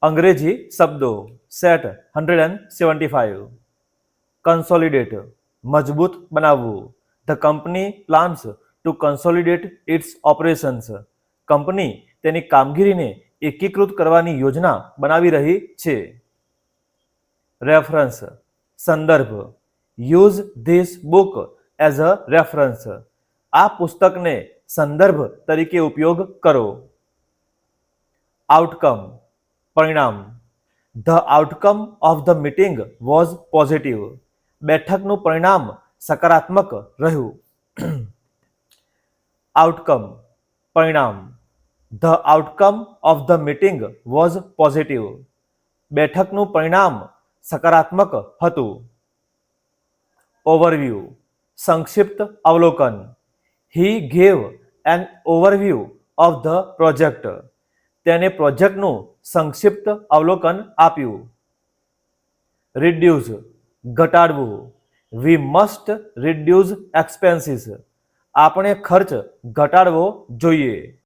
અંગ્રેજી શબ્દો set 175. Consolidate મજબૂત બનાવવું. The company plans to consolidate its operations. Company તેની કામગીરીને એકીકૃત કરવાની યોજના બનાવી રહી છે. રેફરન્સ સંદર્ભ. Use this book as a reference. આ પુસ્તકને સંદર્ભ તરીકે ઉપયોગ કરો. આઉટકમ પરિણામ. The outcome of the meeting was positive. બેઠકનું પરિણામ સકારાત્મક રહ્યું. આઉટકમ પરિણામ. The outcome of the meeting was positive. બેઠકનું પરિણામ સકારાત્મક હતું. ઓવરવ્યૂ સંક્ષિપ્ત અવલોકન. He gave an overview of the project. તેને પ્રોજેક્ટનું સંક્ષિપ્ત અવલોકન આપ્યું. રિડ્યુસ ઘટાડવું. We must reduce expenses. આપણે ખર્ચ ઘટાડવો જોઈએ.